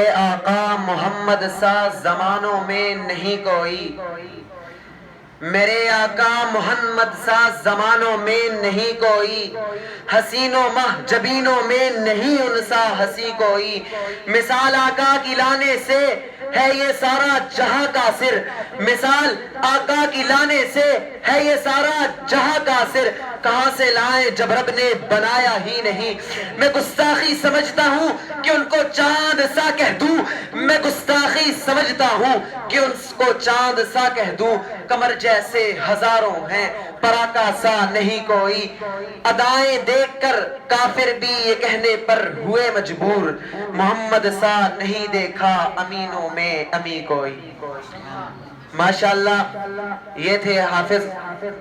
آقا محمد سا زمانوں میں نہیں کوئی، میرے آقا محمد سا زمانوں میں نہیں کوئی، حسین و مہ جبینوں میں نہیں ان سا ہنسی کوئی، مثال آقا کی لانے سے ہے یہ سارا جہاں قاصر، مثال آقا کی لانے سے ہے یہ سارا جہاں قاصر، کہاں سے لائیں جب رب نے بنایا ہی نہیں، میں گستاخی سمجھتا ہوں کہ ان کو چاند سا کہہ دوں، میں گستاخی سمجھتا ہوں کہ ان کو چاند سا کہہ دوں، کمر جیسے ہزاروں ہیں پر آقا سا نہیں کوئی، ادائیں دیکھ کر کافر بھی یہ کہنے پر ہوئے مجبور، محمد سا نہیں دیکھا امینوں میں امی کوئی۔ ماشاءاللہ یہ تھے حافظ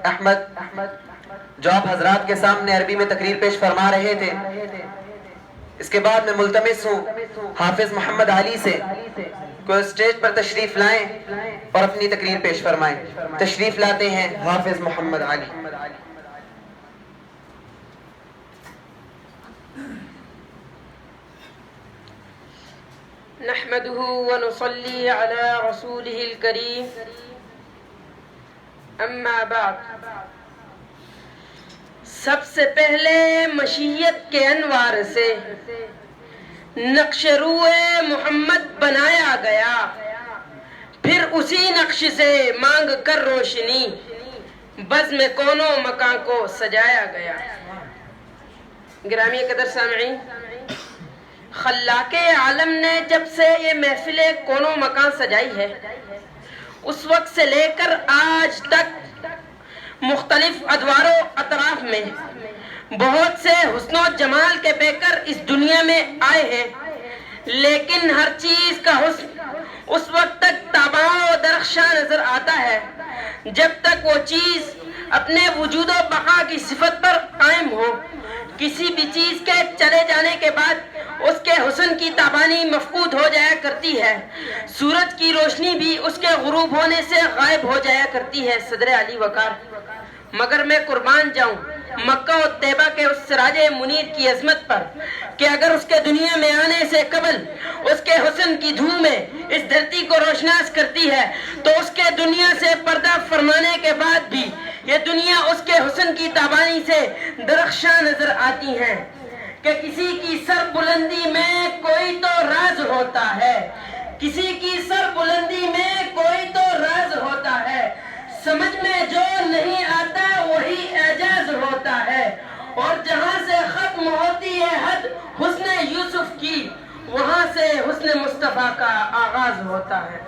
احمد جو آپ حضرات کے سامنے عربی میں تقریر پیش فرما رہے تھے۔ اس کے بعد میں ملتمس ہوں حافظ محمد علی سے کوئی اسٹیج پر تشریف لائیں اور اپنی تقریر پیش فرمائیں۔ تشریف لاتے ہیں حافظ محمد علی۔ نحمده ونصلي على رسوله الكريم اما بعد، سب سے پہلے مشیت کے انوار سے نقش روح محمد بنایا گیا، پھر اسی نقش سے مانگ کر روشنی بزم کون و مکان کو سجایا گیا۔ گرامی قدر سامعین، خلاق عالم نے جب سے یہ محفل کون و مکان سجائی ہے، اس وقت سے لے کر آج تک مختلف ادوار و اطراف میں بہت سے حسن و جمال کے پیکر اس دنیا میں آئے ہیں، لیکن ہر چیز کا حسن اس وقت تک تاباں و درخشاں نظر آتا ہے جب تک وہ چیز اپنے وجود و بقا کی صفت پر قائم ہو۔ کسی بھی چیز کے چلے جانے کے بعد اس کے حسن کی تابانی مفقود ہو جایا کرتی ہے، سورج کی روشنی بھی اس کے غروب ہونے سے غائب ہو جایا کرتی ہے۔ صدر علی وقار، مگر میں قربان جاؤں مکہ و طیبہ کے اس سراج منیر کی عظمت پر کہ اگر اس کے دنیا میں آنے سے قبل اس کے حسن کی دھومیں اس دھرتی کو روشناس کرتی ہے، تو اس کے دنیا سے پردہ فرمانے کے بعد بھی یہ دنیا اس کے حسن کی تابانی سے درخشاں نظر آتی ہے کہ کسی کی سر بلندی میں کوئی تو راز ہوتا ہے، کسی کی سر بلندی میں کوئی تو راز ہوتا ہے، سمجھ میں جو نہیں آتا وہی اعجاز ہوتا ہے، اور جہاں سے ختم ہوتی ہے حد حسن یوسف کی، وہاں سے حسن مصطفیٰ کا آغاز ہوتا ہے۔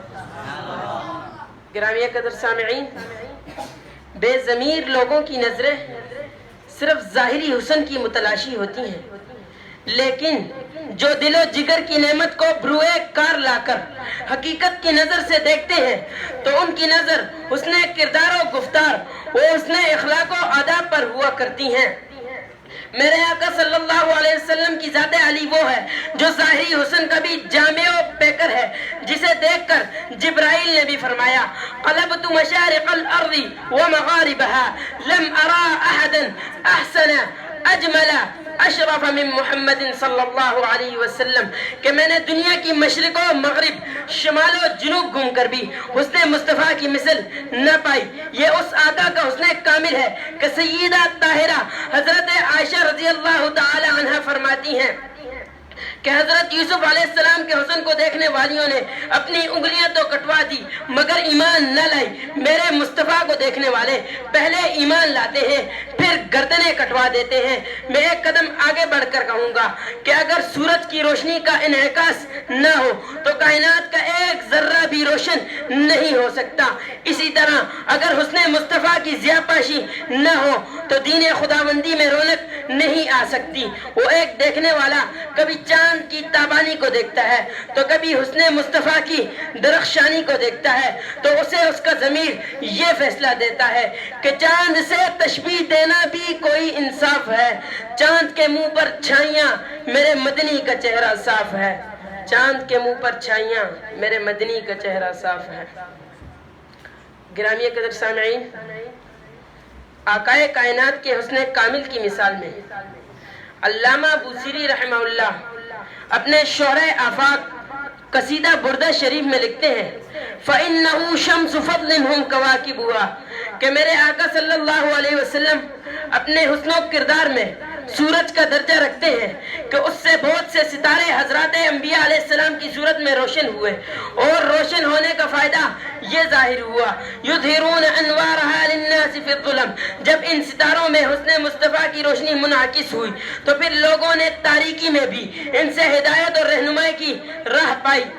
گرامی قدر سامعین، بے ضمیر لوگوں کی نظریں صرف ظاہری حسن کی متلاشی ہوتی ہیں، لیکن جو دل و جگر کی نعمت کو بروئے کار لا کر حقیقت کی نظر سے دیکھتے ہیں تو ان کی نظر حسن کردار و گفتار و حسن اخلاق و آداب پر ہوا کرتی ہیں۔ میرے آقا صلی اللہ علیہ وسلم کی ذات علی وہ ہے جو ظاہری حسن کا بھی جامع و پیکر ہے، جسے دیکھ کر جبرائیل نے بھی فرمایا قلبت مشارق الارض ومغاربها لم ارى احدا احسن اجمل اشرف من محمد صلی اللہ علیہ وسلم، کہ میں نے دنیا کی مشرق و مغرب، شمال و جنوب گھوم کر بھی حسن مصطفیٰ کی مثل نہ پائی۔ یہ اس آقا کا حسن کامل ہے کہ سیدہ طاہرہ حضرت عائشہ رضی اللہ تعالی عنہ فرماتی ہیں کہ حضرت یوسف علیہ السلام کے حسن کو دیکھنے والیوں نے اپنی انگلیاں تو کٹوا دی مگر ایمان نہ لائی۔ میرے مصطفیٰ کو دیکھنے والے پہلے ایمان لاتے ہیں پھر گردنیں کٹوا دیتے ہیں۔ میں ایک قدم آگے بڑھ کر کہوں گا کہ اگر سورج کی روشنی کا انعکاس نہ ہو تو کائنات کا ایک ذرہ بھی روشن نہیں ہو سکتا۔ اسی طرح اگر حسن مصطفیٰ کی ضیاءپاشی نہ ہو تو دین خداوندی میں رونق نہیں آ سکتی۔ وہ ایک دیکھنے والا کبھی چاند کی تابانی کو دیکھتا ہے تو کبھی حسن مصطفیٰ کی درخشانی کو دیکھتا ہے تو اسے اس کا ضمیر یہ فیصلہ دیتا ہے کہ چاند سے تشبیہ دینا بھی کوئی انصاف ہے۔ چاند کے منہ پر چھائیاں میرے مدنی کا چہرہ صاف ہے، چاند کے منہ پر چھائیاں میرے مدنی کا چہرہ صاف ہے۔ گرامی قدر سامعین، آقائے کائنات کے حسن کامل کی مثال میں علامہ بوصیری رحمہ اللہ اپنے شعرۂ آفاق قصیدہ بردہ شریف میں لکھتے ہیں فَإِنَّهُ شَمْسُ فَضْلٍ هُمْ كَوَاكِبُهَا کہ میرے آقا صلی اللہ علیہ وسلم اپنے حسن و کردار میں سورج کا درجہ رکھتے ہیں کہ اس سے بہت سے ستارے حضرات انبیاء علیہ السلام کی صورت میں روشن ہوئے، اور روشن ہونے کا فائدہ یہ ظاہر ہوا یظہرون انوارها للناس فی الظلم، جب ان ستاروں میں حسن مصطفیٰ کی روشنی منعکس ہوئی تو پھر لوگوں نے تاریکی میں بھی ان سے ہدایت اور رہنمائی کی راہ پائی،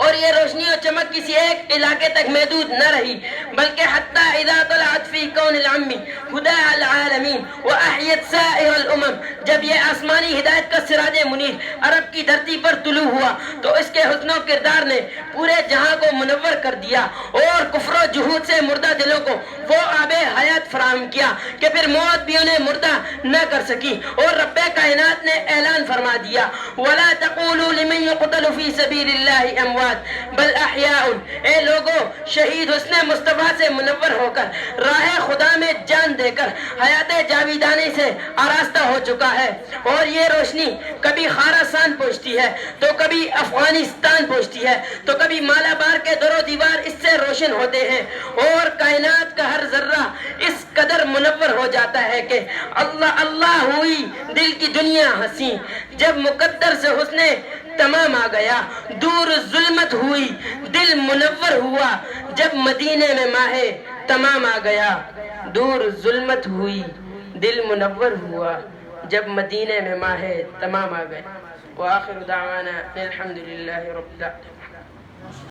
اور یہ روشنی و چمک کسی ایک علاقے تک محدود نہ رہی بلکہ حتی اذا طلعت فی کون العم ہدى العالمین واحیت سائر الامم، جب یہ آسمانی ہدایت کا سراج منیر عرب کی دھرتی پر طلوع ہوا تو اس کے حسن و کردار نے پورے جہاں کو منور کر دیا اور کفر و جہود سے مردہ دلوں کو وہ آب حیات فراہم کیا کہ پھر موت بھی انہیں مردہ نہ کر سکی، اور رب کائنات نے اعلان فرما دیا وَلَا تَقُولُوا لِمَنْ يُقْتَلُ فِي سَبِيلِ اللَّهِ أَمْوَاتٌ بل احیاء، اے لوگو شہید حسن مصطفیٰ سے منور ہو کر راہ خدا میں جان دے کر حیات جاویدانی سے آراستہ ہو چکا ہے، اور یہ روشنی کبھی خراسان پہنچتی ہے تو کبھی افغانستان پہنچتی ہے تو کبھی مالابار کے در و دیوار اس سے روشن ہوتے ہیں، اور کائنات کا ہر ذرہ اس قدر منور ہو جاتا ہے کہ اللہ اللہ ہوئی دل کی دنیا ہنسی، جب مقدر سے حسن تمام آ گیا دور ظلمت ہوئی دل منور ہوا، جب مدینے میں ماہ تمام آ گیا دور ظلمت ہوئی دل منور ہوا، جب مدینے میں ماہ تمام آ گیا۔ وآخر دعوانا الحمدللہ رب العالمین۔